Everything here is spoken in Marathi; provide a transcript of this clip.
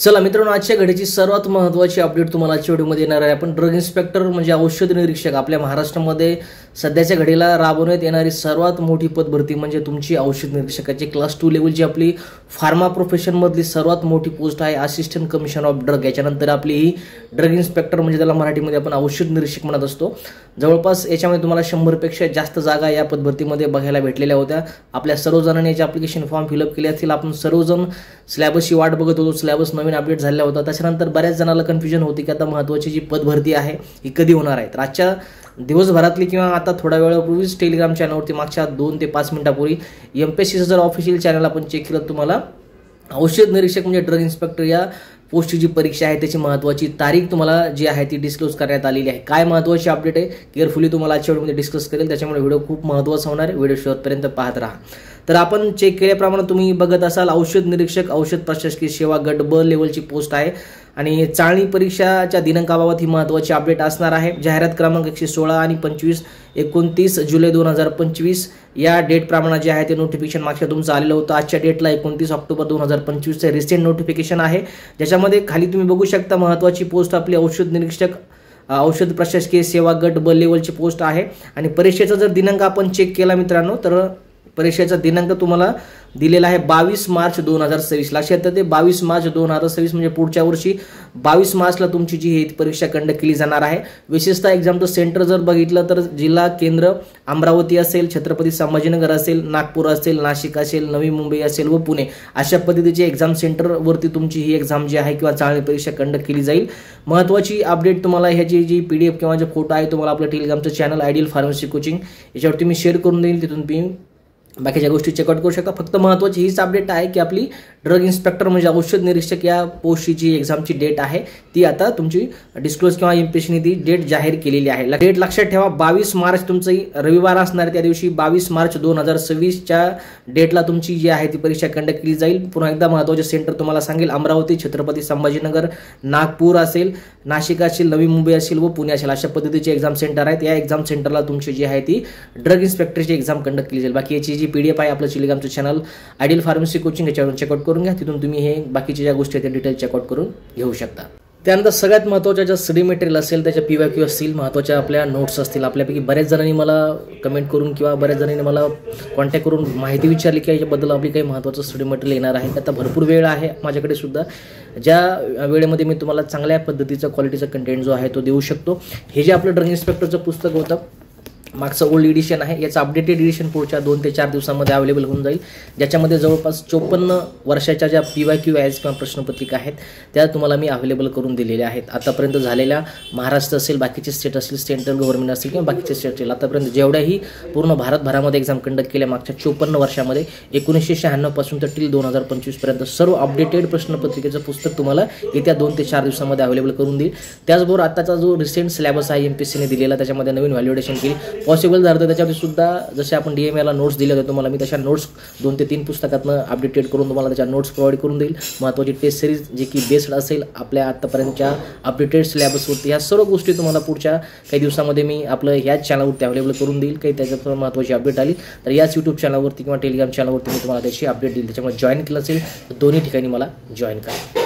चला मित्रांनो, आजच्या घडीची सर्वात महत्त्वाची अपडेट तुम्हाला आजच्या व्हिडिओमध्ये येणार आहे. आपण ड्रग इन्स्पेक्टर म्हणजे औषध निरीक्षक आपल्या महाराष्ट्रामध्ये सध्याच्या घडीला राबवण्यात येणारी सर्वात मोठी पदभरती म्हणजे तुमची औषध निरीक्षकाची क्लास 2 लेवलची आपली फार्मा प्रोफेशनमधली सर्वात मोठी पोस्ट आहे असिस्टंट कमिशनर ऑफ ड्रग. याच्यानंतर आपली ही ड्रग इन्स्पेक्टर म्हणजे त्याला मराठीमध्ये आपण औषध निरीक्षक म्हणत असतो. जवळपास याच्यामध्ये तुम्हाला 100 पेक्षा जास्त जागा या पदभरतीमध्ये बघायला भेटलेल्या होत्या. आपल्या सर्वजणांनी याचे ॲप्लिकेशन फॉर्म फिलअप केले असतील. आपण सर्वजण सिलेबसची वाट बघत होतो. सिलेबस नवीन अपडेट झालेला होता. त्याच्यानंतर बऱ्याच जणांना कन्फ्युजन होती की आता महत्त्वाची जी पदभरती आहे ही कधी होणार आहे. तर आजच्या दिवसभरातली किंवा आता थोड्या वेळापूर्वीच टेलिग्राम चॅनलवरती मागच्या 2 ते 5 मिनिटापूर्वी MPSCचं जर ऑफिशियल चॅनल आपण चेक केलं तुम्हाला औषध निरीक्षक म्हणजे ड्रग इन्स्पेक्टर या पोस्टची जी परीक्षा आहे त्याची महत्त्वाची तारीख तुम्हाला जी आहे ती डिस्क्लोज करण्यात आलेली आहे. काय महत्त्वाची अपडेट आहे केअरफुली तुम्हाला आजच्या व्हिडिओमध्ये डिस्कस करेल. त्याच्यामुळे व्हिडिओ खूप महत्त्वाचा होणार आहे. व्हिडिओ शेवटपर्यंत पाहत राहा. तर आपण चेक केल्याप्रमाणे तुम्ही बघत असाल औषध निरीक्षक औषध प्रशासकीय सेवा गट ब लेवलची पोस्ट आहे आणि चाळणी परीक्षाच्या दिनांकाबाबत ही महत्त्वाची अपडेट असणार आहे. जाहिरात क्रमांक 116 आणि 29 जुलै 2025 या डेट प्रमाणे जे आहे ते नोटिफिकेशन मागच्या तुमचं आलेलं होतं. आजच्या डेटला 29 ऑक्टोबर 2025 रिसेंट नोटिफिकेशन आहे. ज्याच्यामध्ये खाली तुम्ही बघू शकता महत्त्वाची पोस्ट आपली औषध निरीक्षक औषध प्रशासकीय सेवा गट ब लेवलची पोस्ट आहे. आणि परीक्षेचा जर दिनांक आपण चेक केला मित्रांनो तर परीक्षेचा दिनांक तुम्हाला दिलेला आहे 22 मार्च 2026. लक्षात येते 22 मार्च 2026 म्हणजे पुढच्या वर्षी 22 मार्चला तुमची जी परीक्षा कंडक्ट केली जाणार आहे. विशेषतः एक्झामचं सेंटर जर बघितलं तर जिल्हा केंद्र अमरावती असेल, छत्रपती संभाजीनगर असेल, नागपूर असेल, नाशिक असेल, नवी मुंबई असेल व पुणे अशा पद्धतीचे एक्झाम सेंटरवरती तुमची ही एक्झाम जी आहे किंवा चाळणी परीक्षा कंडक्ट केली जाईल. महत्त्वाची अपडेट तुम्हाला ह्याची जी PDF किंवा जे फोटो आहे तुम्हाला आपलं टेलिग्रामचं चॅनल आयडियल फार्मसी कोचिंग याच्यावरती मी शेअर करून देईल. तिथून तुम्ही बाकीच्या गोष्टी चेकआउट करू शकता. फक्त महत्त्वाची हीच अपडेट आहे की आपली ड्रग इन्स्पेक्टर म्हणजे औषध निरीक्षक या पोस्टची जी एक्झामची डेट आहे ती आता तुमची डिस्क्लोज किंवा MPSCने ती डेट जाहीर केलेली आहे. डेट लक्षात ठेवा 22 मार्च तुमचं रविवार असणार. त्या दिवशी 22 मार्च 2026च्या डेटला तुमची जी आहे ती परीक्षा कंडक्ट केली जाईल. पुन्हा एकदा महत्त्वाचे सेंटर तुम्हाला सांगेल अमरावती, छत्रपती संभाजीनगर, नागपूर असेल, नाशिक असेल, नवी मुंबई असेल व पुणे असेल अशा पद्धतीचे एक्झाम सेंटर आहेत. या एक्झाम सेंटरला तुमची जी आहे ती ड्रग इन्स्पेक्टरची एक्झाम कंडक्ट केली जाईल. बाकी याची जी PDF आहे आपलं टेलिग्रामचं चॅनल आयडियल फार्मसी कोचिंग याच्यावरून चेकआउट करून घ्या. तिथून तुम्ही हे बाकीच्या ज्या गोष्टी आहेत त्या डिटेल चेकआउट करून घेऊ शकता. त्यानंतर सगळ्यात महत्त्वाच्या ज्या स्टडी मटेरियल असेल त्याच्या PYQ असतील, महत्त्वाच्या आपल्या नोट्स असतील. आपल्यापैकी बऱ्याच जणांनी मला कमेंट करून किंवा बऱ्याच जणांनी मला कॉन्टॅक्ट करून माहिती विचारली की याच्याबद्दल आपली काही महत्त्वाचं स्टडी मटेरियल येणार आहे. आता भरपूर वेळ आहे माझ्याकडे सुद्धा ज्या वेळेमध्ये मी तुम्हाला चांगल्या पद्धतीचा क्वालिटीचा कंटेंट जो आहे तो देऊ शकतो. हे जे आपलं ड्रग इन्स्पेक्टरचं पुस्तक होतं मागचं ओल्ड एडिशन आहे. याचं अपडेटेड एडिशन पुढच्या 2 ते 4 दिवसांमध्ये अवेलेबल होऊन जाईल. ज्याच्यामध्ये जवळपास 54 वर्षाच्या ज्या PYQ आहेत किंवा प्रश्नपत्रिका आहेत त्या तुम्हाला मी अवेलेबल करून दिलेल्या आहेत. आतापर्यंत झालेल्या महाराष्ट्र असेल, बाकीचे स्टेट असतील, सेंट्रल गव्हर्नमेंट असतील किंवा बाकीचे स्टेट असेल, आतापर्यंत जेवढ्याही पूर्ण भारतभरामध्ये एक्झाम कंडक्ट केल्या मागच्या 54 वर्षामध्ये 1996 पासून तर टिल 2025 पर्यंत सर्व अपडेटेड प्रश्नपत्रिकेचं पुस्तक तुम्हाला येत्या 2 ते 4 दिवसांमध्ये अवेलेबल करून देईल. त्याचबरोबर आताचा जो रिसेंट सिलेबस आहे MPSCने दिलेला त्याच्यामध्ये नवीन व्हॅल्युएशन केली पॉसिबल झालं तर त्याच्यामध्ये सुद्धा जसे आपण DMAला नोट्स दिले होते तुम्हाला मी तशा नोट्स 2 ते 3 पुस्तकातनं अपडेटेड करून तुम्हाला त्याच्या नोट्स प्रोव्हाइड करून देईल. महत्त्वाची टेस्ट सिरीज जी की बेस्ड असेल आपल्या आतापर्यंतच्या अपडेटेड सिलेबसवरती. ह्या सर्व गोष्टी तुम्हाला पुढच्या काही दिवसामध्ये मी आपलं ह्याच चॅनलवरती अवेलेबल करून देईल. काही त्याच्यात महत्त्वाची अपडेट आली तर याच YouTube चॅनलवरती किंवा टेलिग्राम चॅनलवरती मी तुम्हाला त्याची अपडेट देईल. त्याच्यामुळे जॉईन केलं असेल तर दोन्ही ठिकाणी मला जॉईन करा.